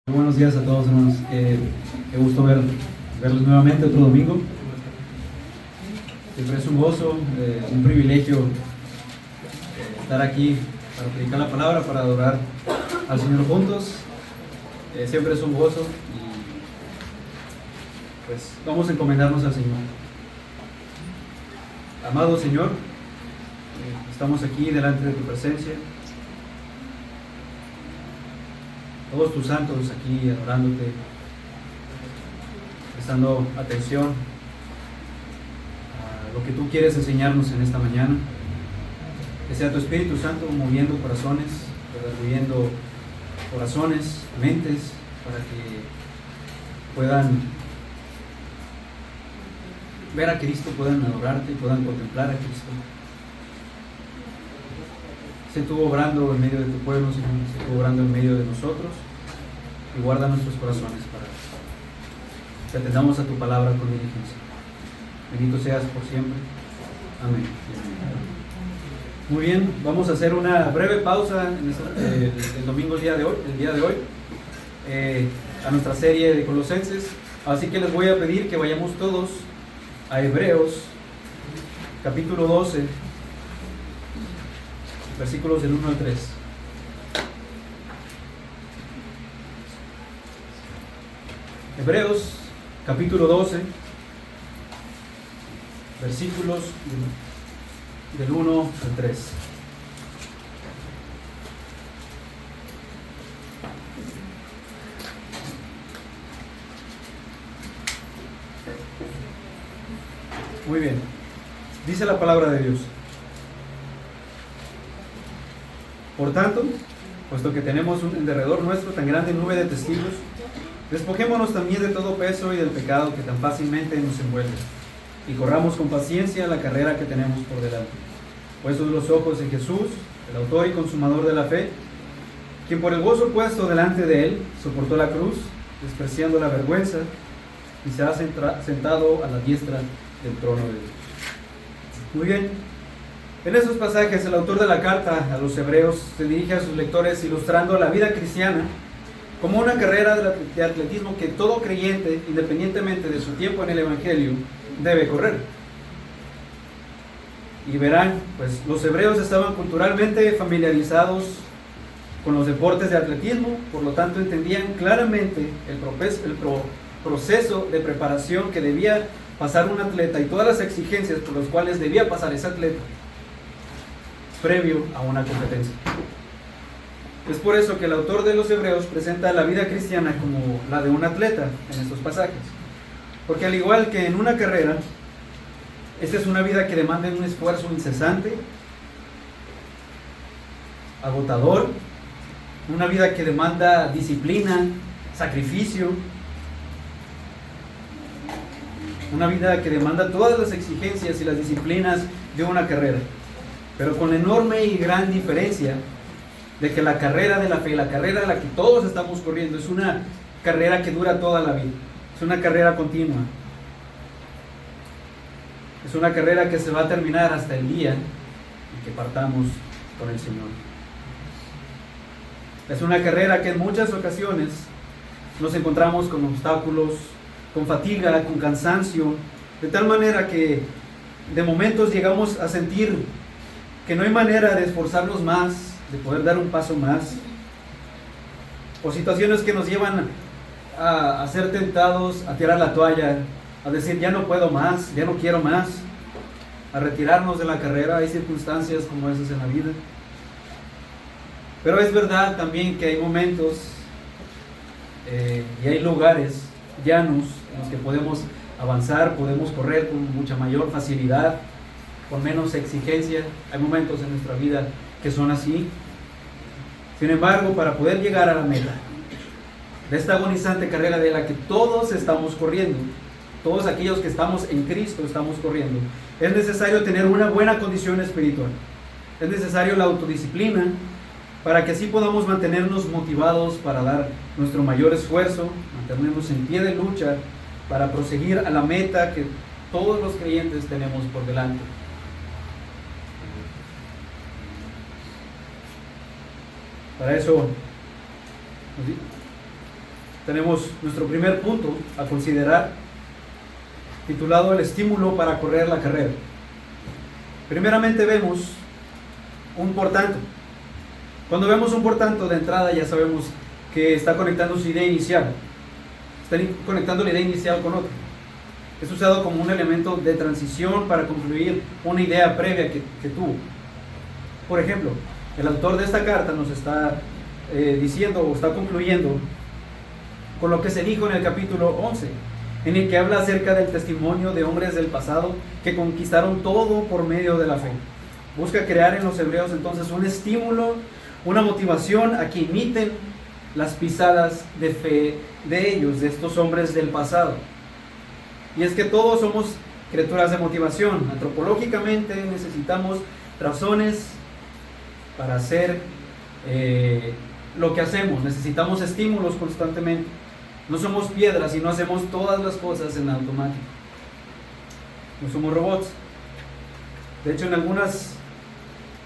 Buenos días a todos, hermanos. Qué gusto verlos nuevamente otro domingo. Siempre es un gozo, un privilegio estar aquí para predicar la palabra, para adorar al Señor juntos. Siempre es un gozo y pues vamos a encomendarnos al Señor. Amado Señor, estamos aquí delante de tu presencia. Todos tus santos aquí adorándote, prestando atención a lo que tú quieres enseñarnos en esta mañana. Que sea tu Espíritu Santo moviendo corazones, redarguyendo corazones, mentes, para que puedan ver a Cristo, puedan adorarte, puedan contemplar a Cristo. Sé tú obrando en medio de tu pueblo, Señor, sé tú obrando en medio de nosotros, y guarda nuestros corazones para que atendamos a tu palabra con diligencia. Bendito seas por siempre. Amén. Muy bien, vamos a hacer una breve pausa en el domingo, el día de hoy, a nuestra serie de Colosenses. Así que les voy a pedir que vayamos todos a Hebreos, capítulo 12, versículos del 1 al 3. Hebreos, capítulo 12, versículos del 1 al 3. Muy bien. Dice la palabra de Dios. Por tanto, puesto que tenemos en derredor nuestro tan grande nube de testigos, despojémonos también de todo peso y del pecado que tan fácilmente nos envuelve, y corramos con paciencia la carrera que tenemos por delante. Puestos los ojos en Jesús, el autor y consumador de la fe, quien por el gozo puesto delante de él soportó la cruz, despreciando la vergüenza, y se ha sentado a la diestra del trono de Dios. Muy bien. En esos pasajes el autor de la carta a los hebreos se dirige a sus lectores ilustrando la vida cristiana como una carrera de atletismo que todo creyente, independientemente de su tiempo en el Evangelio, debe correr. Y verán, pues los hebreos estaban culturalmente familiarizados con los deportes de atletismo, por lo tanto entendían claramente el proceso de preparación que debía pasar un atleta y todas las exigencias por las cuales debía pasar ese atleta previo a una competencia. Es por eso que el autor de los Hebreos presenta la vida cristiana como la de un atleta en estos pasajes. Porque al igual que en una carrera, esta es una vida que demanda un esfuerzo incesante, agotador, una vida que demanda disciplina, sacrificio, una vida que demanda todas las exigencias y las disciplinas de una carrera. Pero con la enorme y gran diferencia de que la carrera de la fe, la carrera a la que todos estamos corriendo, es una carrera que dura toda la vida, es una carrera continua, es una carrera que se va a terminar hasta el día en que partamos con el Señor. Es una carrera que en muchas ocasiones nos encontramos con obstáculos, con fatiga, con cansancio, de tal manera que de momentos llegamos a sentir que no hay manera de esforzarnos más, de poder dar un paso más, o situaciones que nos llevan a ser tentados a tirar la toalla, a decir ya no puedo más, ya no quiero más, a retirarnos de la carrera. Hay circunstancias como esas en la vida, pero es verdad también que hay momentos y hay lugares llanos en los que podemos avanzar, podemos correr con mucha mayor facilidad, con menos exigencia. Hay momentos en nuestra vida que son así. Sin embargo, para poder llegar a la meta de esta agonizante carrera de la que todos estamos corriendo, todos aquellos que estamos en Cristo estamos corriendo, es necesario tener una buena condición espiritual. Es necesario la autodisciplina para que así podamos mantenernos motivados para dar nuestro mayor esfuerzo, mantenernos en pie de lucha para proseguir a la meta que todos los creyentes tenemos por delante. Para eso tenemos nuestro primer punto a considerar, titulado El estímulo para correr la carrera. Primeramente vemos un por tanto. Cuando vemos un por tanto, de entrada ya sabemos que está conectando su idea inicial. Está conectando la idea inicial con otra. Es usado como un elemento de transición para concluir una idea previa que tuvo. Por ejemplo, el autor de esta carta nos está diciendo o está concluyendo con lo que se dijo en el capítulo 11, en el que habla acerca del testimonio de hombres del pasado que conquistaron todo por medio de la fe. Busca crear en los hebreos entonces un estímulo, una motivación a que imiten las pisadas de fe de ellos, de estos hombres del pasado. Y es que todos somos criaturas de motivación. Antropológicamente necesitamos razones para hacer lo que hacemos. Necesitamos estímulos constantemente. No somos piedras y no hacemos todas las cosas en automático. No somos robots. De hecho, en algunas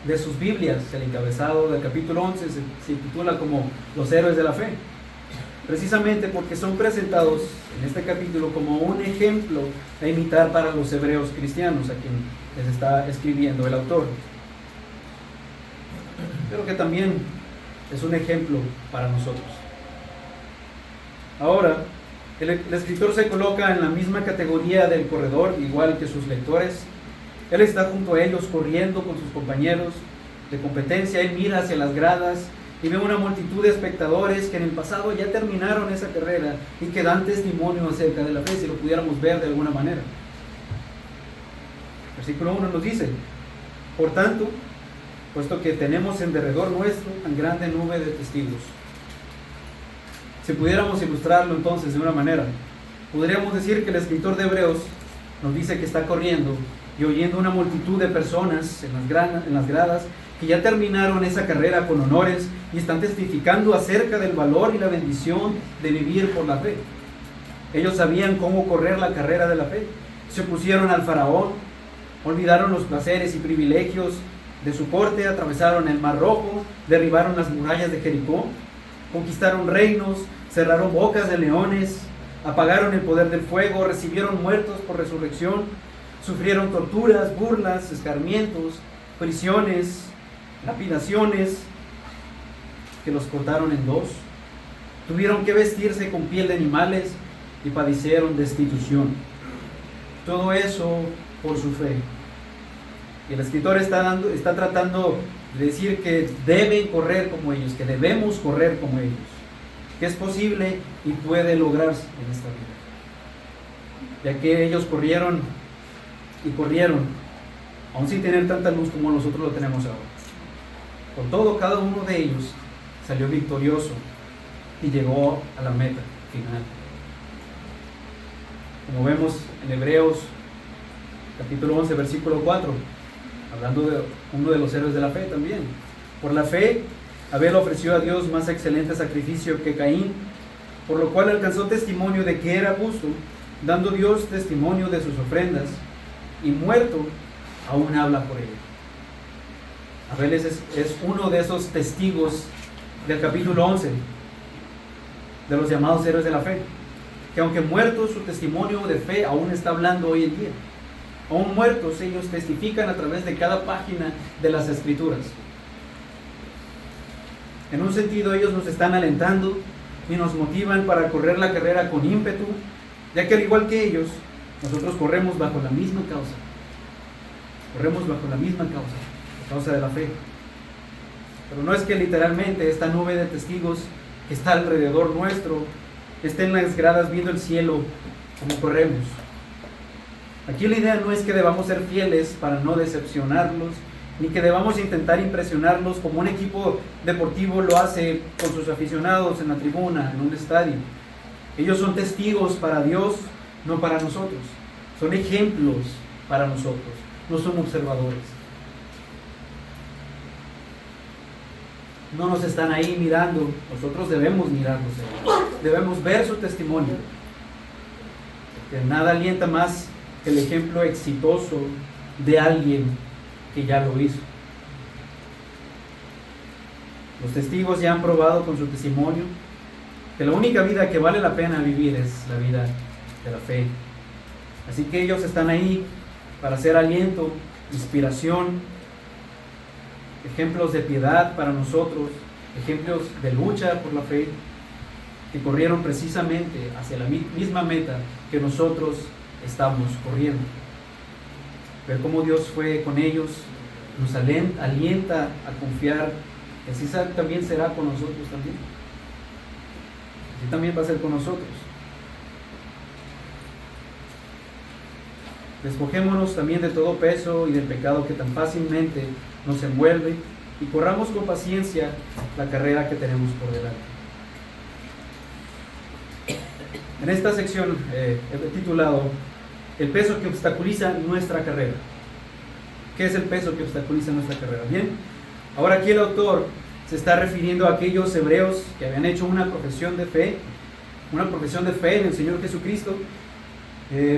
de sus Biblias, el encabezado del capítulo 11 se titula como Los héroes de la fe. Precisamente porque son presentados en este capítulo como un ejemplo a imitar para los hebreos cristianos, a quien les está escribiendo el autor. Pero que también es un ejemplo para nosotros. Ahora, el escritor se coloca en la misma categoría del corredor, igual que sus lectores. Él está junto a ellos corriendo con sus compañeros de competencia. Él mira hacia las gradas y ve una multitud de espectadores que en el pasado ya terminaron esa carrera y que dan testimonio acerca de la fe, si lo pudiéramos ver de alguna manera. Versículo 1 nos dice: por tanto, puesto que tenemos en derredor nuestro tan grande nube de testigos. Si pudiéramos ilustrarlo entonces de una manera, podríamos decir que el escritor de Hebreos nos dice que está corriendo y oyendo una multitud de personas en las gradas que ya terminaron esa carrera con honores y están testificando acerca del valor y la bendición de vivir por la fe. Ellos sabían cómo correr la carrera de la fe. Se opusieron al faraón, olvidaron los placeres y privilegios de su corte, atravesaron el Mar Rojo, derribaron las murallas de Jericó, conquistaron reinos, cerraron bocas de leones, apagaron el poder del fuego, recibieron muertos por resurrección, sufrieron torturas, burlas, escarmientos, prisiones, lapidaciones que los cortaron en dos, tuvieron que vestirse con piel de animales y padecieron destitución. Todo eso por su fe. Y el escritor está tratando de decir que deben correr como ellos, que debemos correr como ellos, que es posible y puede lograrse en esta vida, ya que ellos corrieron y corrieron, aún sin tener tanta luz como nosotros lo tenemos ahora. Con todo, cada uno de ellos salió victorioso y llegó a la meta final. Como vemos en Hebreos capítulo 11 versículo 4, hablando de uno de los héroes de la fe también. Por la fe, Abel ofreció a Dios más excelente sacrificio que Caín, por lo cual alcanzó testimonio de que era justo, dando Dios testimonio de sus ofrendas, y muerto, aún habla por él. Abel es uno de esos testigos del capítulo 11, de los llamados héroes de la fe, que aunque muertos, su testimonio de fe aún está hablando hoy en día. Aún muertos, ellos testifican a través de cada página de las Escrituras. En un sentido, ellos nos están alentando y nos motivan para correr la carrera con ímpetu, ya que al igual que ellos, nosotros corremos bajo la misma causa. Corremos bajo la misma causa, la causa de la fe. Pero no es que literalmente esta nube de testigos que está alrededor nuestro esté en las gradas viendo el cielo como corremos. Aquí la idea no es que debamos ser fieles para no decepcionarlos, ni que debamos intentar impresionarlos como un equipo deportivo lo hace con sus aficionados en la tribuna, en un estadio. Ellos son testigos para Dios, no para nosotros. Son ejemplos para nosotros, no son observadores. No nos están ahí mirando, nosotros debemos mirarlos, debemos ver su testimonio. Que nada alienta más el ejemplo exitoso de alguien que ya lo hizo. Los testigos ya han probado con su testimonio que la única vida que vale la pena vivir es la vida de la fe. Así que ellos están ahí para ser aliento, inspiración, ejemplos de piedad para nosotros, ejemplos de lucha por la fe, que corrieron precisamente hacia la misma meta que nosotros estamos corriendo. Ver cómo Dios fue con ellos nos alienta a confiar que así también será con nosotros también. Así también va a ser con nosotros. Despojémonos también de todo peso y del pecado que tan fácilmente nos envuelve y corramos con paciencia la carrera que tenemos por delante. En esta sección he titulado El peso que obstaculiza nuestra carrera. ¿Qué es el peso que obstaculiza nuestra carrera? Bien, ahora aquí el autor se está refiriendo a aquellos hebreos que habían hecho una profesión de fe en el Señor Jesucristo,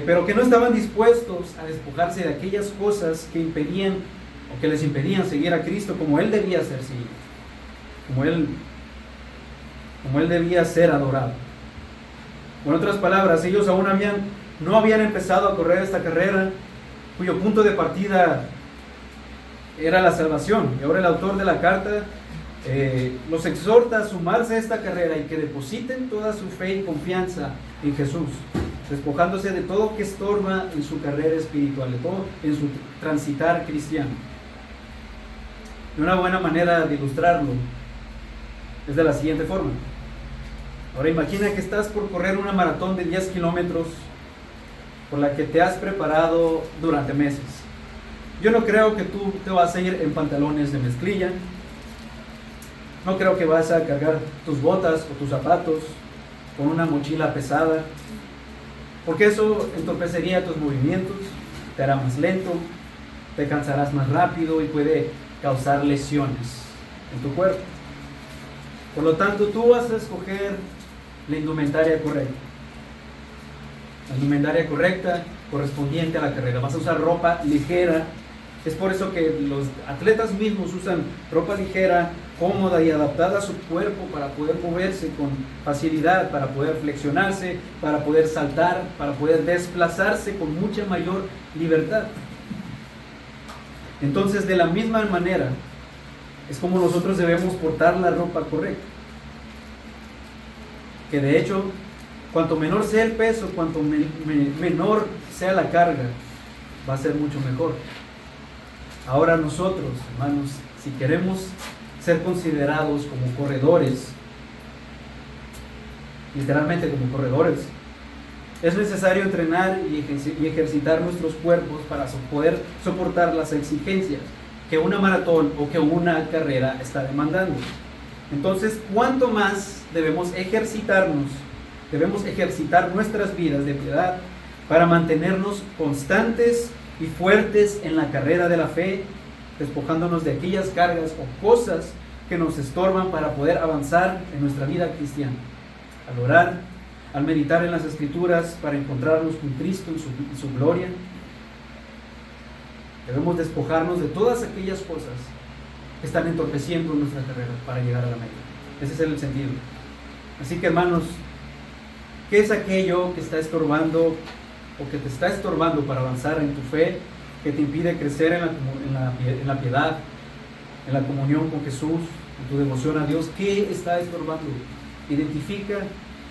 pero que no estaban dispuestos a despojarse de aquellas cosas que impedían o que les impedían seguir a Cristo como Él debía ser seguido, como Él debía ser adorado. En otras palabras, ellos aún no habían empezado a correr esta carrera cuyo punto de partida era la salvación. Y ahora el autor de la carta los exhorta a sumarse a esta carrera y que depositen toda su fe y confianza en Jesús, despojándose de todo que estorba en su carrera espiritual, de todo en su transitar cristiano. Y una buena manera de ilustrarlo es de la siguiente forma. Ahora imagina que estás por correr una maratón de 10 kilómetros por la que te has preparado durante meses. Yo no creo que tú te vas a ir en pantalones de mezclilla. No creo que vas a cargar tus botas o tus zapatos con una mochila pesada, porque eso entorpecería tus movimientos, te hará más lento, te cansarás más rápido y puede causar lesiones en tu cuerpo. Por lo tanto, tú vas a escoger la indumentaria correcta. La indumentaria correcta correspondiente a la carrera. Vas a usar ropa ligera. Es por eso que los atletas mismos usan ropa ligera, cómoda y adaptada a su cuerpo para poder moverse con facilidad, para poder flexionarse, para poder saltar, para poder desplazarse con mucha mayor libertad. Entonces, de la misma manera, es como nosotros debemos portar la ropa correcta. Que de hecho, cuanto menor sea el peso, cuanto menor sea la carga, va a ser mucho mejor. Ahora nosotros, hermanos, si queremos ser considerados como corredores, literalmente como corredores, es necesario entrenar y ejercitar nuestros cuerpos para poder soportar las exigencias que una maratón o que una carrera está demandando. Entonces, ¿cuánto más debemos ejercitarnos? Debemos ejercitar nuestras vidas de piedad para mantenernos constantes y fuertes en la carrera de la fe, despojándonos de aquellas cargas o cosas que nos estorban para poder avanzar en nuestra vida cristiana. Al orar, al meditar en las Escrituras para encontrarnos con Cristo en su gloria, debemos despojarnos de todas aquellas cosas que están entorpeciendo nuestra carrera para llegar a la meta. Ese es el sentido. Así que, hermanos, ¿qué es aquello que está estorbando o que te está estorbando para avanzar en tu fe, que te impide crecer en la piedad, en la comunión con Jesús, en tu devoción a Dios? ¿Qué está estorbando? Identifica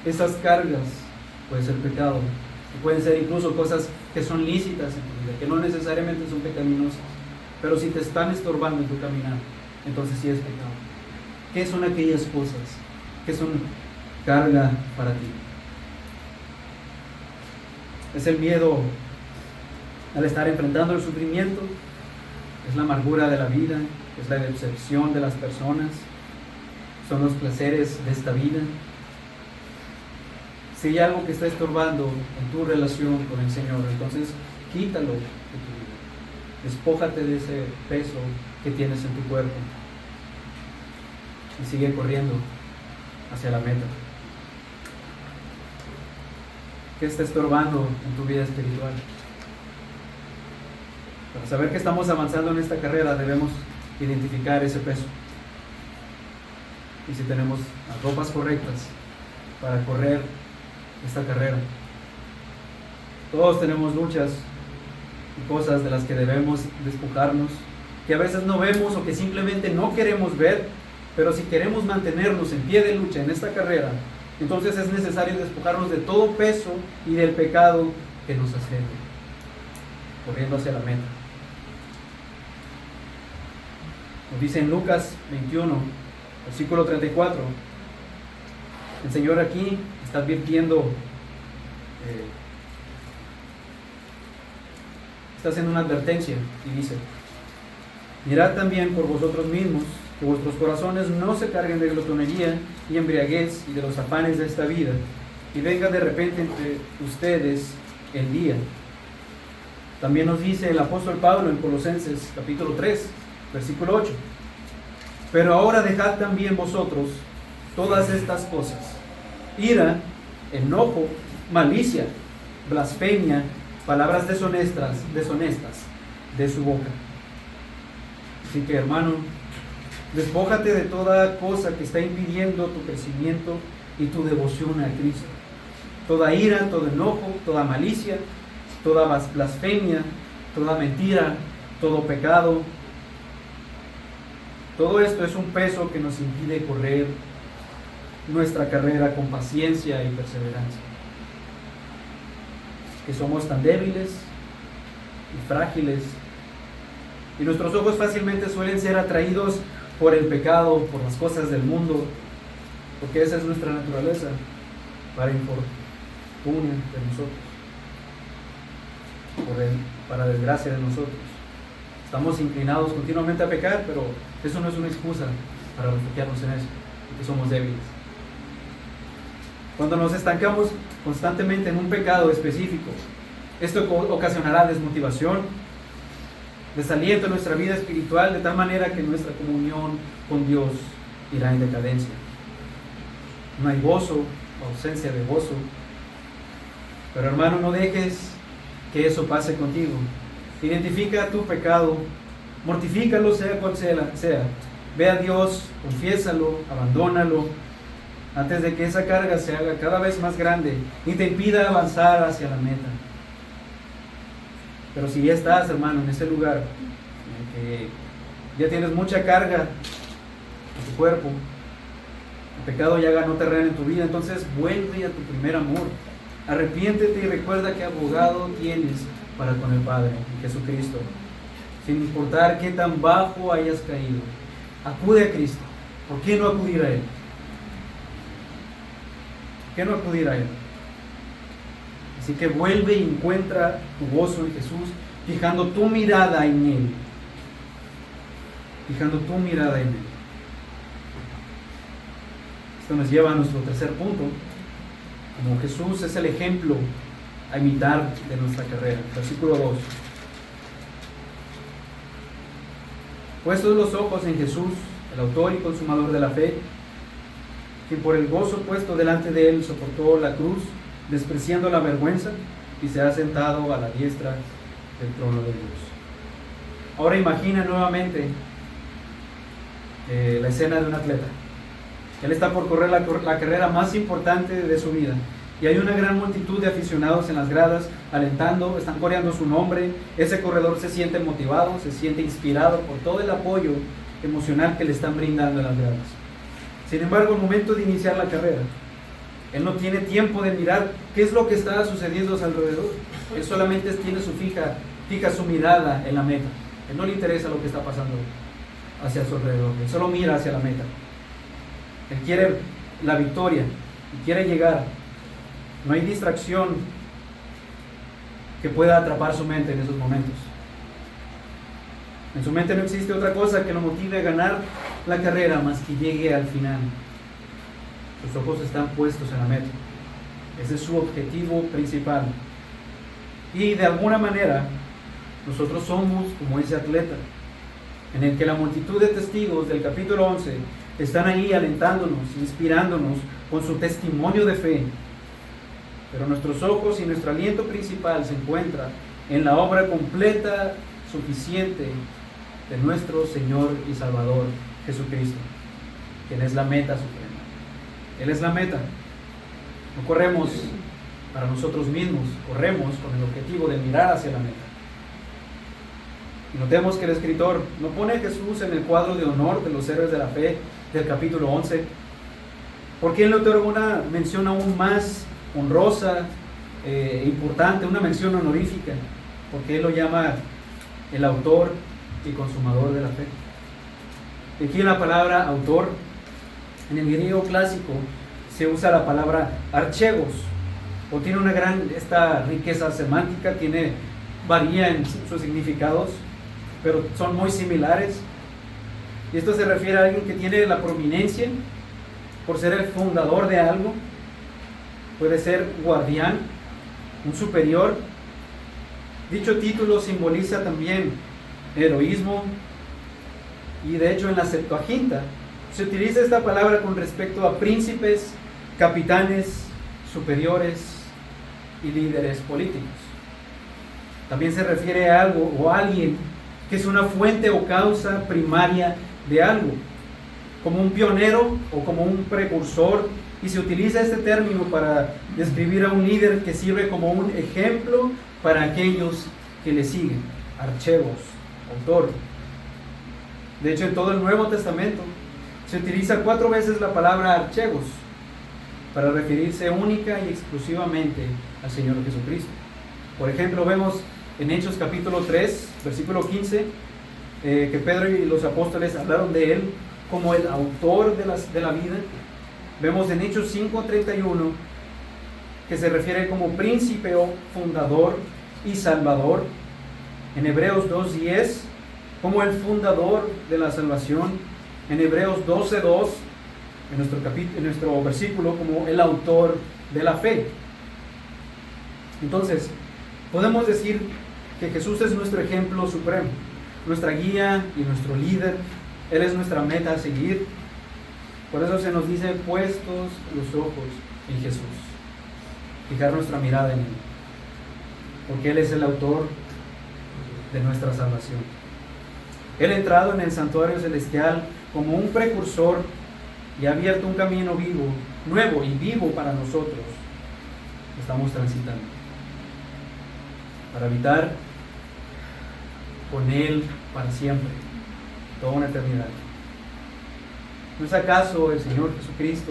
esas cargas. Puede ser pecado, pueden ser incluso cosas que son lícitas en tu vida, que no necesariamente son pecaminosas, pero si te están estorbando en tu caminar, entonces sí es pecado. ¿Qué son aquellas cosas que son carga para ti? Es el miedo al estar enfrentando el sufrimiento, es la amargura de la vida, es la decepción de las personas, son los placeres de esta vida. Si hay algo que está estorbando en tu relación con el Señor, entonces quítalo de tu vida. Despójate de ese peso que tienes en tu cuerpo y sigue corriendo hacia la meta. ¿Qué está estorbando en tu vida espiritual? Para saber que estamos avanzando en esta carrera debemos identificar ese peso. Y si tenemos las ropas correctas para correr esta carrera. Todos tenemos luchas y cosas de las que debemos despojarnos, que a veces no vemos o que simplemente no queremos ver, pero si queremos mantenernos en pie de lucha en esta carrera, entonces es necesario despojarnos de todo peso y del pecado que nos asedia, corriendo hacia la meta. Nos dice en Lucas 21, versículo 34, el Señor aquí está advirtiendo, está haciendo una advertencia y dice: mirad también por vosotros mismos que vuestros corazones no se carguen de glotonería y embriaguez y de los afanes de esta vida, y venga de repente entre ustedes el día. También nos dice el apóstol Pablo en Colosenses capítulo 3, versículo 8: pero ahora dejad también vosotros todas estas cosas: ira, enojo, malicia, blasfemia, palabras deshonestas de su boca. Así que, hermano, despójate de toda cosa que está impidiendo tu crecimiento y tu devoción a Cristo. Toda ira, todo enojo, toda malicia, toda blasfemia, toda mentira, todo pecado. Todo esto es un peso que nos impide correr nuestra carrera con paciencia y perseverancia. Que somos tan débiles y frágiles, y nuestros ojos fácilmente suelen ser atraídos por el pecado, por las cosas del mundo, porque esa es nuestra naturaleza, para infortunio de nosotros, para desgracia de nosotros. Estamos inclinados continuamente a pecar, pero eso no es una excusa para refugiarnos en eso, porque somos débiles. Cuando nos estancamos constantemente en un pecado específico, esto ocasionará desmotivación, desaliento en nuestra vida espiritual, de tal manera que nuestra comunión con Dios irá en decadencia. No hay gozo, ausencia de gozo. Pero, hermano, no dejes que eso pase contigo. Identifica tu pecado, mortifícalo, sea cual sea. Ve a Dios, confiésalo, abandónalo, antes de que esa carga se haga cada vez más grande y te impida avanzar hacia la meta. Pero si ya estás, hermano, en ese lugar en el que ya tienes mucha carga en tu cuerpo, el pecado ya ganó terreno en tu vida, entonces vuelve a tu primer amor. Arrepiéntete y recuerda que abogado tienes para con el Padre, Jesucristo. Sin importar qué tan bajo hayas caído, acude a Cristo. ¿Por qué no acudir a Él? ¿Por qué no acudir a Él? Así que vuelve y encuentra tu gozo en Jesús, fijando tu mirada en Él. Fijando tu mirada en Él. Esto nos lleva a nuestro tercer punto. Como Jesús es el ejemplo a imitar de nuestra carrera. Versículo 2. Puestos los ojos en Jesús, el autor y consumador de la fe, quien por el gozo puesto delante de él soportó la cruz, despreciando la vergüenza, y se ha sentado a la diestra del trono de Dios. Ahora imagina nuevamente la escena de un atleta. Él está por correr la carrera más importante de su vida, y hay una gran multitud de aficionados en las gradas alentando, están coreando su nombre. Ese corredor se siente motivado, se siente inspirado por todo el apoyo emocional que le están brindando en las gradas. Sin embargo, al momento de iniciar la carrera, él no tiene tiempo de mirar qué es lo que está sucediendo a su alrededor. Él solamente fija su mirada en la meta. Él no le interesa lo que está pasando hacia su alrededor. Él solo mira hacia la meta. Él quiere la victoria y quiere llegar. No hay distracción que pueda atrapar su mente en esos momentos. En su mente no existe otra cosa que lo motive a ganar la carrera más que llegue al final. Sus ojos están puestos en la meta. Ese es su objetivo principal. Y de alguna manera, nosotros somos como ese atleta, en el que la multitud de testigos del capítulo 11 están ahí alentándonos, inspirándonos con su testimonio de fe. Pero nuestros ojos y nuestro aliento principal se encuentra en la obra completa, suficiente de nuestro Señor y Salvador Jesucristo, quien es la meta suprema. Él es la meta. No corremos para nosotros mismos, corremos con el objetivo de mirar hacia la meta. Y notemos que el escritor no pone a Jesús en el cuadro de honor de los héroes de la fe del capítulo 11, porque él le otorga una mención aún más honrosa, importante, una mención honorífica, porque él lo llama el autor y consumador de la fe. Aquí en la palabra autor, en el griego clásico, se usa la palabra archegos, o tiene una esta riqueza semántica, varía en sus significados, pero son muy similares. Y esto se refiere a alguien que tiene la prominencia por ser el fundador de algo, puede ser guardián, un superior. Dicho título simboliza también heroísmo, y de hecho en la Septuaginta se utiliza esta palabra con respecto a príncipes, capitanes, superiores y líderes políticos. También se refiere a algo o a alguien que es una fuente o causa primaria de algo, como un pionero o como un precursor, y se utiliza este término para describir a un líder que sirve como un ejemplo para aquellos que le siguen. Archegos, autor. De hecho, en todo el Nuevo Testamento se utiliza 4 veces la palabra archegos para referirse única y exclusivamente al Señor Jesucristo. Por ejemplo, vemos en Hechos capítulo 3, versículo 15, que Pedro y los apóstoles hablaron de él como el autor de la vida. Vemos en Hechos 5:31 que se refiere como príncipe o fundador y salvador. En Hebreos 2:10 como el fundador de la salvación. En Hebreos 12:2 en nuestro versículo como el autor de la fe. Entonces, podemos decir que Jesús es nuestro ejemplo supremo, nuestra guía y nuestro líder. Él es nuestra meta a seguir. Por eso se nos dice puestos los ojos en Jesús, fijar nuestra mirada en Él, porque Él es el autor de nuestra salvación. Él ha entrado en el santuario celestial como un precursor y ha abierto un camino nuevo y vivo para nosotros. Estamos transitando para habitar con Él para siempre, toda una eternidad. ¿No es acaso el Señor Jesucristo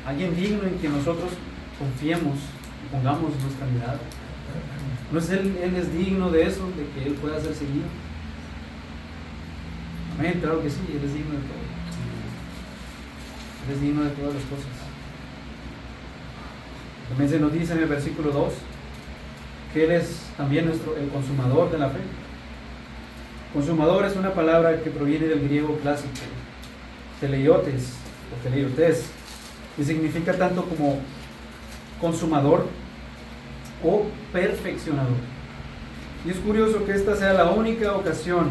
alguien digno en quien nosotros confiemos y pongamos nuestra mirada? ¿No es Él es digno de eso, de que Él pueda ser seguido? Amén, claro que sí, Él es digno de todo. Él es digno de todas las cosas. También se nos dice en el versículo 2 que Él es también el consumador de la fe. Consumador es una palabra que proviene del griego clásico, teleiotes o teleiotes, y significa tanto como consumador o perfeccionador. Y es curioso que esta sea la única ocasión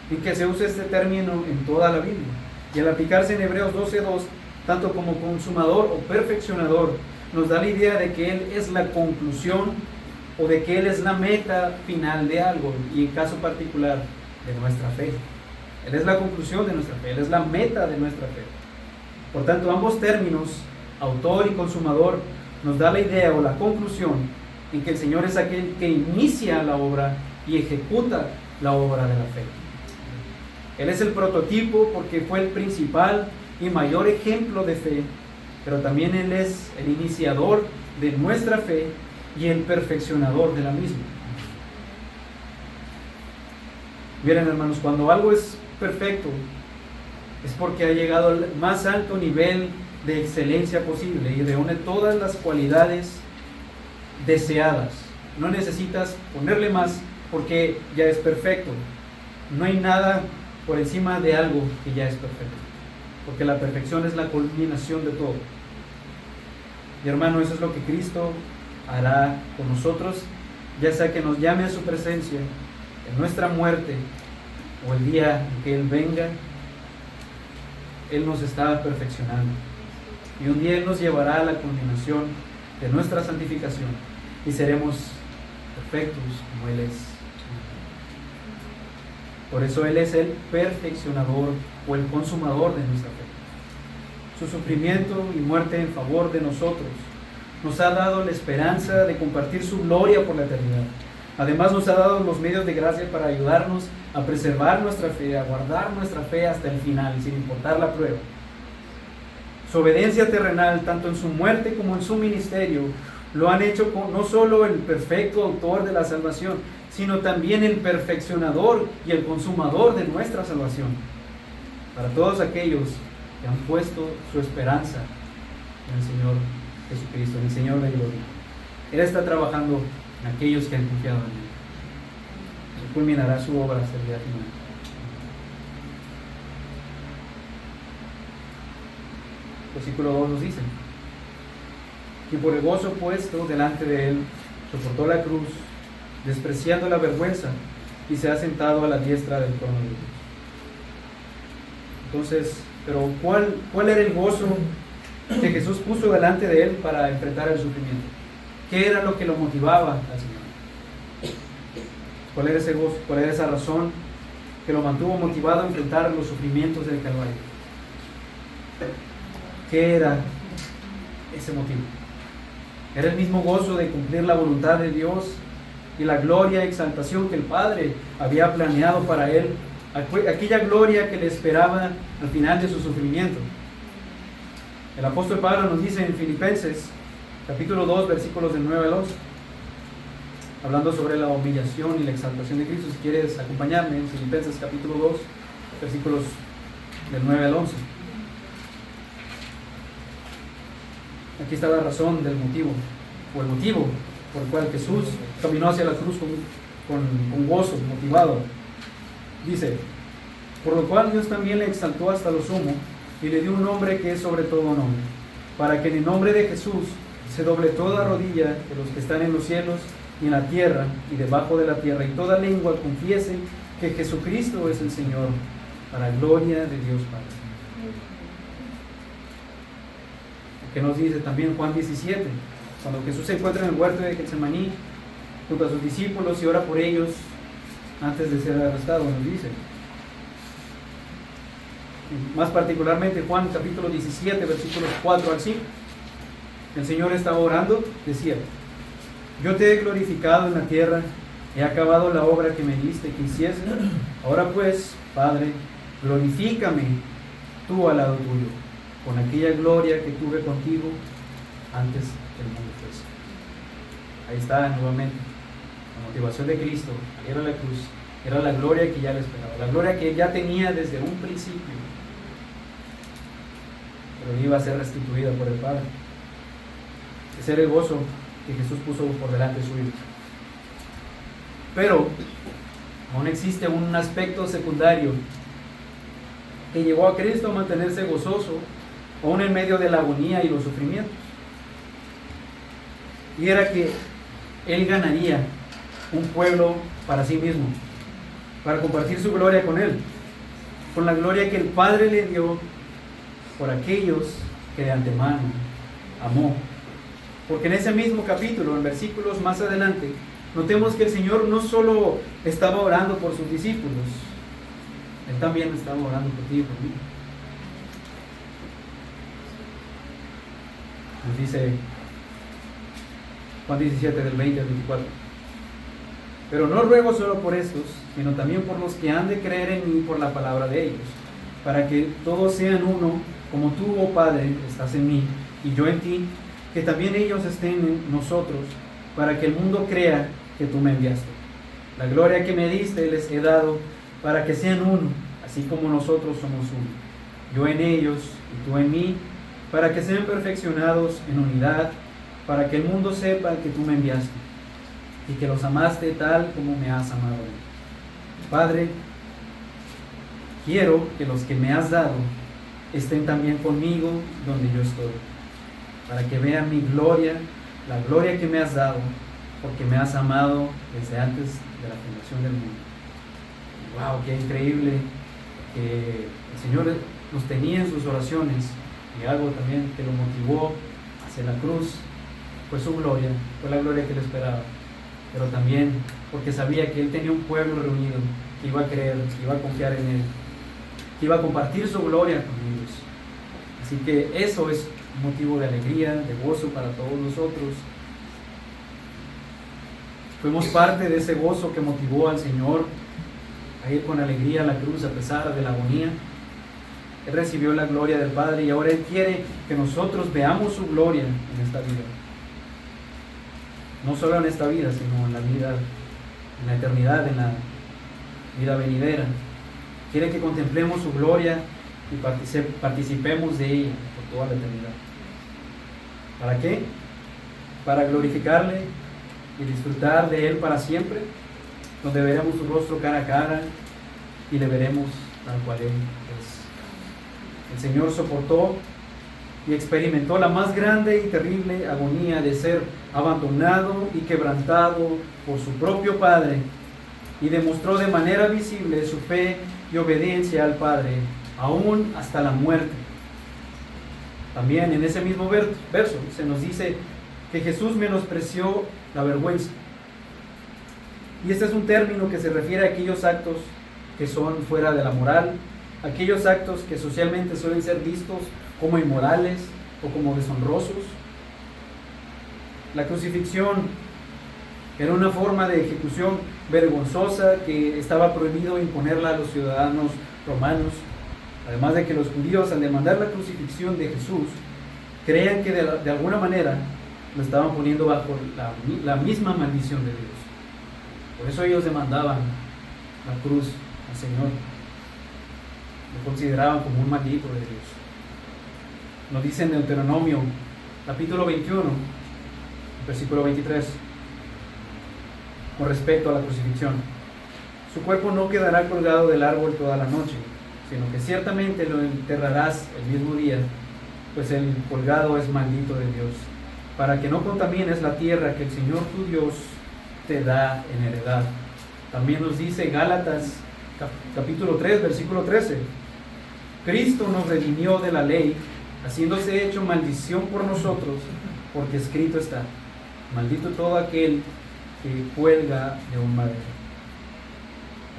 en que se usa este término en toda la Biblia. Y al aplicarse en Hebreos 12:2, tanto como consumador o perfeccionador, nos da la idea de que Él es la conclusión o de que Él es la meta final de algo, y en caso particular de nuestra fe. Él es la conclusión de nuestra fe, Él es la meta de nuestra fe. Por tanto, ambos términos, autor y consumador, nos da la idea o la conclusión en que el Señor es aquel que inicia la obra y ejecuta la obra de la fe. Él es el prototipo porque fue el principal y mayor ejemplo de fe, pero también Él es el iniciador de nuestra fe y el perfeccionador de la misma. Miren, hermanos, cuando algo es perfecto es porque ha llegado al más alto nivel de excelencia posible y reúne todas las cualidades deseadas. No necesitas ponerle más porque ya es perfecto. No hay nada por encima de algo que ya es perfecto, porque la perfección es la culminación de todo. Y hermano, eso es lo que Cristo hará con nosotros, ya sea que nos llame a su presencia en nuestra muerte o el día en que Él venga. Él nos está perfeccionando y un día Él nos llevará a la culminación de nuestra santificación y seremos perfectos como Él es. Por eso Él es el perfeccionador o el consumador de nuestra fe. Su sufrimiento y muerte en favor de nosotros nos ha dado la esperanza de compartir su gloria por la eternidad. Además nos ha dado los medios de gracia para ayudarnos a preservar nuestra fe, a guardar nuestra fe hasta el final, sin importar la prueba. Su obediencia terrenal, tanto en su muerte como en su ministerio, lo han hecho con no solo el perfecto autor de la salvación, sino también el perfeccionador y el consumador de nuestra salvación. Para todos aquellos que han puesto su esperanza en el Señor Jesucristo, en el Señor de gloria. Él está trabajando en aquellos que han confiado en Él. Él culminará su obra hasta el día final. Versículo 2 nos dice: quien por el gozo puesto delante de Él soportó la cruz, despreciando la vergüenza, y se ha sentado a la diestra del trono de Dios. Entonces, pero ¿cuál era el gozo que Jesús puso delante de Él para enfrentar el sufrimiento? ¿Qué era lo que lo motivaba al Señor? ¿Cuál era ese gozo? ¿Cuál era esa razón que lo mantuvo motivado a enfrentar los sufrimientos del Calvario? ¿Qué era ese motivo? Era el mismo gozo de cumplir la voluntad de Dios y la gloria y exaltación que el Padre había planeado para Él, aquella gloria que le esperaba al final de su sufrimiento. El apóstol Pablo nos dice en Filipenses capítulo 2 versículos del 9 al 11, hablando sobre la humillación y la exaltación de Cristo. Si quieres acompañarme en Filipenses capítulo 2 versículos del 9 al 11. Aquí está la razón del motivo, o el motivo por el cual Jesús caminó hacia la cruz con gozo, motivado. Dice: por lo cual Dios también le exaltó hasta lo sumo y le dio un nombre que es sobre todo nombre, para que en el nombre de Jesús se doble toda rodilla de los que están en los cielos y en la tierra y debajo de la tierra, y toda lengua confiese que Jesucristo es el Señor, para gloria de Dios Padre. Que nos dice también Juan 17, cuando Jesús se encuentra en el huerto de Getsemaní junto a sus discípulos y ora por ellos antes de ser arrestado, nos dice. Más particularmente Juan capítulo 17 versículos 4 al 5. El Señor estaba orando, decía: yo te he glorificado en la tierra, he acabado la obra que me diste que hiciese. Ahora pues, Padre, glorifícame tú al lado tuyo, con aquella gloria que tuve contigo antes que el mundo fuese. Ahí está nuevamente la motivación de Cristo. Era la cruz, era la gloria que ya le esperaba, la gloria que ya tenía desde un principio, pero iba a ser restituida por el Padre. Ese era el gozo que Jesús puso por delante de su Hijo. Pero aún existe un aspecto secundario que llevó a Cristo a mantenerse gozoso aún en medio de la agonía y los sufrimientos. Y era que Él ganaría un pueblo para sí mismo, para compartir su gloria con Él, con la gloria que el Padre le dio por aquellos que de antemano amó. Porque en ese mismo capítulo, en versículos más adelante, notemos que el Señor no solo estaba orando por sus discípulos, Él también estaba orando por ti y por mí. Nos dice Juan 17 del 20 al 24: pero no ruego solo por estos, sino también por los que han de creer en mí por la palabra de ellos, para que todos sean uno, como tú, oh Padre, estás en mí y yo en ti, que también ellos estén en nosotros, para que el mundo crea que tú me enviaste. La gloria que me diste les he dado, para que sean uno, así como nosotros somos uno, yo en ellos y tú en mí, para que sean perfeccionados en unidad, para que el mundo sepa que tú me enviaste y que los amaste tal como me has amado. Padre, quiero que los que me has dado estén también conmigo donde yo estoy, para que vean mi gloria, la gloria que me has dado, porque me has amado desde antes de la fundación del mundo. ¡Wow! ¡Qué increíble! Que el Señor nos tenía en sus oraciones, y algo también que lo motivó hacia la cruz fue su gloria, fue la gloria que le esperaba. pero también porque sabía que Él tenía un pueblo reunido que iba a creer, que iba a confiar en Él, que iba a compartir su gloria con ellos. Así que eso es motivo de alegría, de gozo para todos nosotros. Fuimos parte de ese gozo que motivó al Señor a ir con alegría a la cruz a pesar de la agonía. Él recibió la gloria del Padre y ahora Él quiere que nosotros veamos su gloria en esta vida. No solo en esta vida, sino en la vida, en la eternidad, en la vida venidera. Quiere que contemplemos su gloria y participemos de ella por toda la eternidad. ¿Para qué? Para glorificarle y disfrutar de Él para siempre, donde veremos su rostro cara a cara y le veremos tal cual Él es. El Señor soportó y experimentó la más grande y terrible agonía de ser abandonado y quebrantado por su propio Padre, y demostró de manera visible su fe y obediencia al Padre, aún hasta la muerte. También en ese mismo verso se nos dice que Jesús menospreció la vergüenza. Y este es un término que se refiere a aquellos actos que son fuera de la moral, aquellos actos que socialmente suelen ser vistos como inmorales o como deshonrosos. La crucifixión era una forma de ejecución vergonzosa que estaba prohibido imponerla a los ciudadanos romanos. Además de que los judíos, al demandar la crucifixión de Jesús, creían que de alguna manera lo estaban poniendo bajo la misma maldición de Dios. Por eso ellos demandaban la cruz al Señor. Lo consideraban como un maldito de Dios. Nos dice en Deuteronomio, capítulo 21, versículo 23, con respecto a la crucifixión: su cuerpo no quedará colgado del árbol toda la noche, sino que ciertamente lo enterrarás el mismo día, pues el colgado es maldito de Dios, para que no contamines la tierra que el Señor tu Dios te da en heredad. También nos dice Gálatas capítulo 3, versículo 13: Cristo nos redimió de la ley, haciéndose hecho maldición por nosotros, porque escrito está: maldito todo aquel que cuelga de un madero.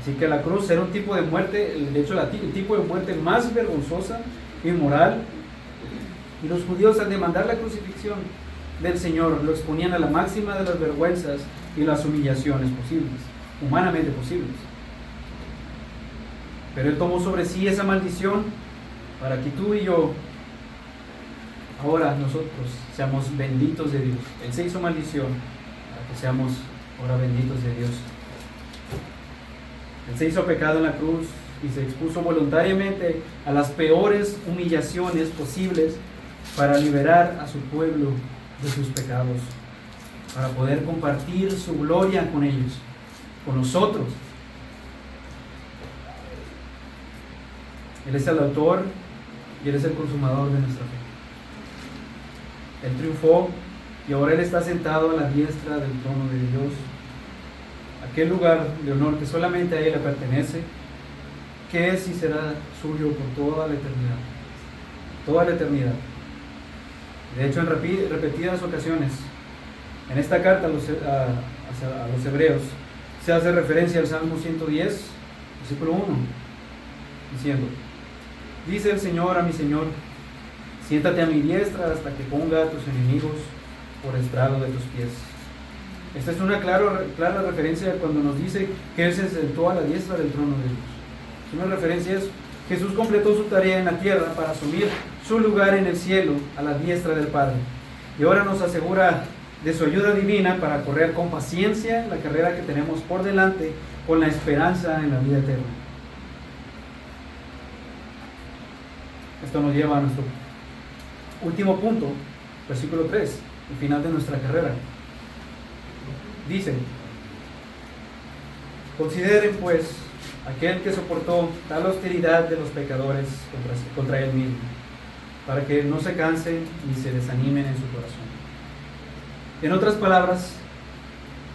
Así que la cruz era un tipo de muerte, de hecho el tipo de muerte más vergonzosa, inmoral, y los judíos, al demandar la crucifixión del Señor, lo exponían a la máxima de las vergüenzas y las humillaciones posibles, humanamente posibles. Pero Él tomó sobre sí esa maldición para que tú y yo, ahora nosotros, seamos benditos de Dios. Él se hizo maldición para que seamos ahora benditos de Dios. Él se hizo pecado en la cruz y se expuso voluntariamente a las peores humillaciones posibles para liberar a su pueblo de sus pecados, para poder compartir su gloria con ellos, con nosotros. Él es el autor y Él es el consumador de nuestra fe. Él triunfó y ahora Él está sentado a la diestra del trono de Dios, aquel lugar de honor que solamente a Él le pertenece, que es y será suyo por toda la eternidad. Toda la eternidad. De hecho, en repetidas ocasiones, en esta carta a los hebreos, se hace referencia al Salmo 110, versículo 1, diciendo: dice el Señor a mi Señor, siéntate a mi diestra hasta que ponga a tus enemigos por estrado de tus pies. Esta es una clara referencia cuando nos dice que Él se sentó a la diestra del trono de Dios. Es una referencia, Jesús completó su tarea en la tierra para asumir su lugar en el cielo a la diestra del Padre. Y ahora nos asegura de su ayuda divina para correr con paciencia la carrera que tenemos por delante, con la esperanza en la vida eterna. Esto nos lleva a nuestro último punto, versículo 3, el final de nuestra carrera. Dice: consideren pues aquel que soportó tal hostilidad de los pecadores contra él mismo, para que no se cansen ni se desanimen en su corazón. En otras palabras,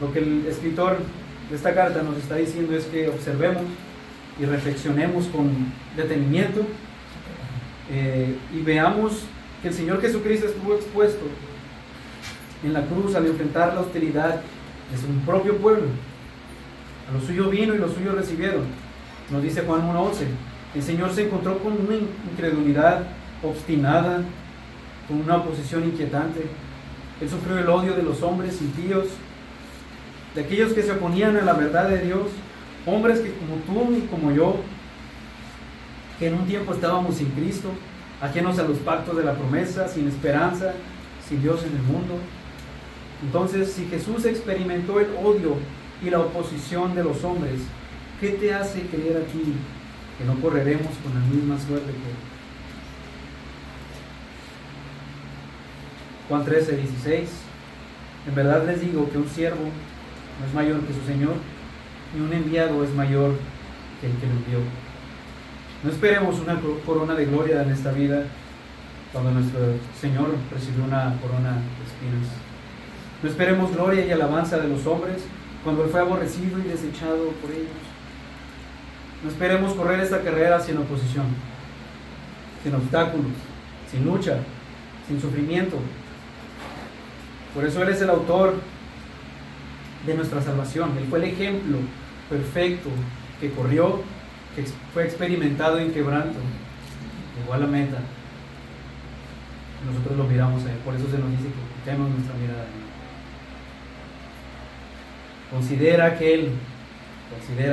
lo que el escritor de esta carta nos está diciendo es que observemos y reflexionemos con detenimiento y veamos que el Señor Jesucristo estuvo expuesto en la cruz al enfrentar la hostilidad de su propio pueblo. A lo suyo vino y los suyos recibieron. Nos dice Juan 1:11. El Señor se encontró con una incredulidad obstinada, con una oposición inquietante. Él sufrió el odio de los hombres impíos, de aquellos que se oponían a la verdad de Dios, hombres que como tú y como yo, que en un tiempo estábamos sin Cristo, ajenos a los pactos de la promesa, sin esperanza, sin Dios en el mundo. Entonces, si Jesús experimentó el odio y la oposición de los hombres, ¿qué te hace creer a ti que no correremos con la misma suerte que Él? Juan 13:16. En verdad les digo que un siervo no es mayor que su Señor, ni un enviado es mayor que el que lo envió. No esperemos una corona de gloria en esta vida cuando nuestro Señor recibió una corona de espinas. No esperemos gloria y alabanza de los hombres cuando Él fue aborrecido y desechado por ellos. No esperemos correr esta carrera sin oposición, sin obstáculos, sin lucha, sin sufrimiento. Por eso Él es el autor de nuestra salvación. Él fue el ejemplo perfecto que corrió, que fue experimentado en quebranto, llegó a la meta. Nosotros lo miramos a Él. Por eso se nos dice que quitemos nuestra mirada en Él. Considera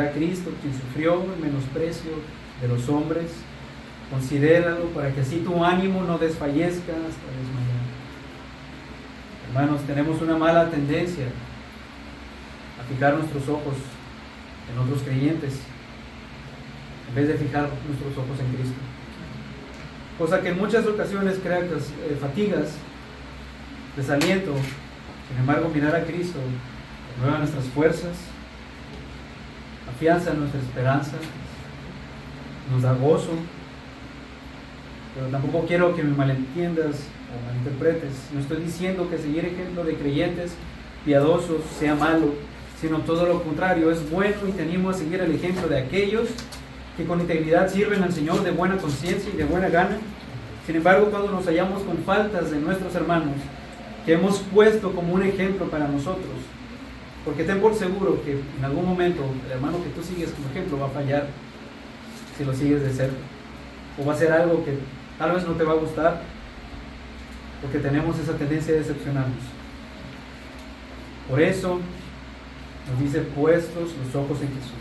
a Cristo, quien sufrió el menosprecio de los hombres. Considéralo para que así tu ánimo no desfallezca hasta desmayar. Hermanos, tenemos una mala tendencia a fijar nuestros ojos en otros creyentes en vez de fijar nuestros ojos en Cristo, cosa que en muchas ocasiones crea fatigas, desaliento. Sin embargo, mirar a Cristo renueva nuestras fuerzas, afianza nuestra esperanza, nos da gozo. Pero tampoco quiero que me malentiendas o malinterpretes. No estoy diciendo que seguir ejemplo de creyentes piadosos sea malo, sino todo lo contrario, es bueno, y te animo a seguir el ejemplo de aquellos que con integridad sirven al Señor de buena conciencia y de buena gana. Sin embargo, cuando nos hallamos con faltas de nuestros hermanos que hemos puesto como un ejemplo para nosotros, porque ten por seguro que en algún momento el hermano que tú sigues como ejemplo va a fallar si lo sigues de cerca, o va a hacer algo que tal vez no te va a gustar, porque tenemos esa tendencia a decepcionarnos. Por eso nos dice puestos los ojos en Jesús.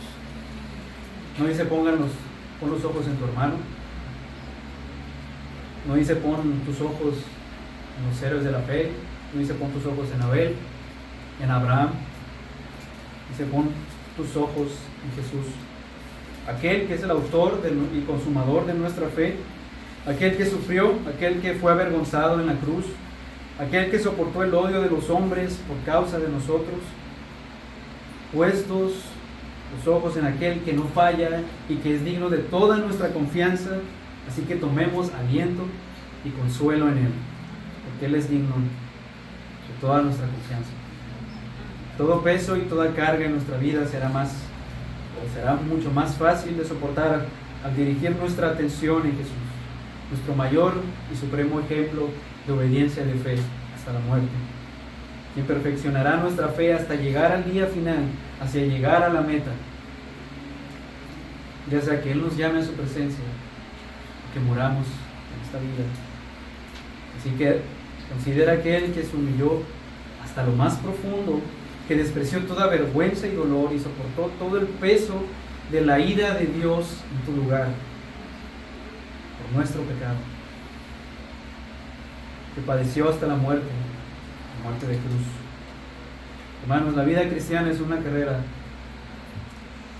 No dice pon los ojos en tu hermano. No dice pon tus ojos en los héroes de la fe. No dice pon tus ojos en Abel, en Abraham. Dice pon tus ojos en Jesús, aquel que es el autor y consumador de nuestra fe, aquel que sufrió, aquel que fue avergonzado en la cruz, aquel que soportó el odio de los hombres por causa de nosotros. Puestos los ojos en aquel que no falla y que es digno de toda nuestra confianza, así que tomemos aliento y consuelo en Él, porque Él es digno de toda nuestra confianza. Todo peso y toda carga en nuestra vida será mucho más fácil de soportar al dirigir nuestra atención en Jesús, nuestro mayor y supremo ejemplo de obediencia y de fe hasta la muerte, quien perfeccionará nuestra fe hasta llegar al día final, hacia llegar a la meta, ya sea que Él nos llame a su presencia o que muramos en esta vida. Así que considera aquel que se humilló hasta lo más profundo, que despreció toda vergüenza y dolor y soportó todo el peso de la ira de Dios en tu lugar, por nuestro pecado, que padeció hasta la muerte de cruz. Hermanos, la vida cristiana es una carrera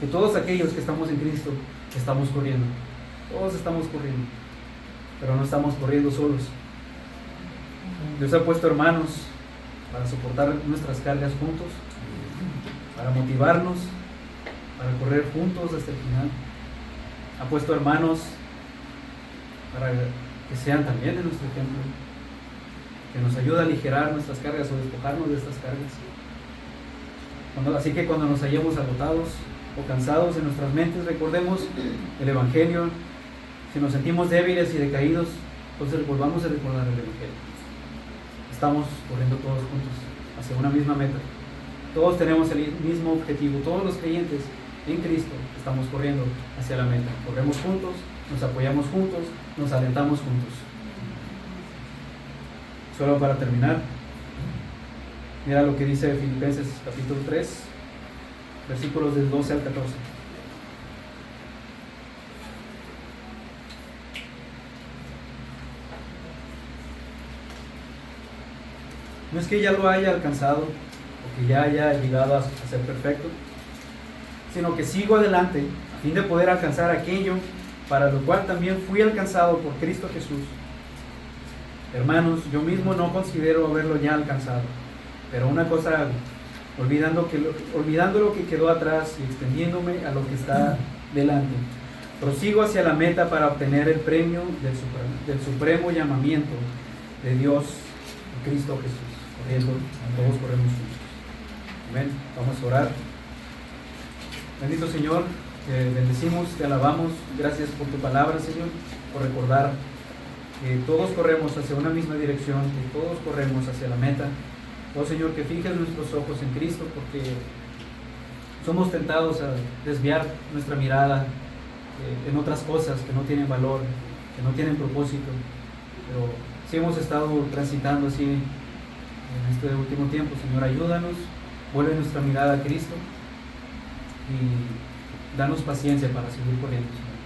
que todos aquellos que estamos en Cristo estamos corriendo. Todos estamos corriendo, pero no estamos corriendo solos. Dios ha puesto hermanos para soportar nuestras cargas juntos, para motivarnos, para correr juntos hasta el final. Ha puesto hermanos para que sean también de nuestro ejemplo, que nos ayuda a aligerar nuestras cargas o despojarnos de estas cargas. Así que cuando nos hallemos agotados o cansados en nuestras mentes, recordemos el Evangelio. Si nos sentimos débiles y decaídos, entonces volvamos a recordar el Evangelio. Estamos corriendo todos juntos hacia una misma meta. Todos tenemos el mismo objetivo, todos los creyentes en Cristo estamos corriendo hacia la meta. Corremos juntos, nos apoyamos juntos, nos alentamos juntos. Solo para terminar, mira lo que dice Filipenses capítulo 3, versículos del 12 al 14. No es que ya lo haya alcanzado o que ya haya llegado a ser perfecto, sino que sigo adelante a fin de poder alcanzar aquello para lo cual también fui alcanzado por Cristo Jesús. Hermanos, yo mismo no considero haberlo ya alcanzado, pero una cosa hago, olvidando lo que quedó atrás y extendiéndome a lo que está delante. Prosigo hacia la meta para obtener el premio del supremo llamamiento de Dios en Cristo Jesús. Corriendo, todos corremos juntos. Amén. Vamos a orar. Bendito Señor, te bendecimos, te alabamos. Gracias por tu palabra, Señor, por recordar que todos corremos hacia una misma dirección, que todos corremos hacia la meta. Oh Señor, que fijes nuestros ojos en Cristo, porque somos tentados a desviar nuestra mirada en otras cosas que no tienen valor, que no tienen propósito. Pero si hemos estado transitando así en este último tiempo, Señor, ayúdanos, vuelve nuestra mirada a Cristo y danos paciencia para seguir corriendo, Señor,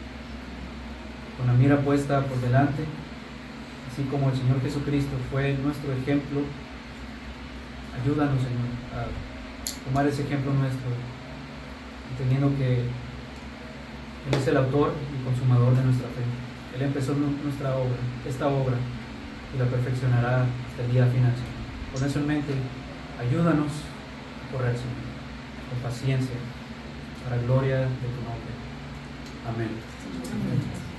con la mira puesta por delante, así como el Señor Jesucristo fue nuestro ejemplo. Ayúdanos, Señor, a tomar ese ejemplo nuestro, entendiendo que Él es el autor y consumador de nuestra fe. Él empezó esta obra, y la perfeccionará hasta el día final, Señor. Con eso en mente, ayúdanos a correr, Señor, con paciencia, para gloria de tu nombre. Amén. Amén.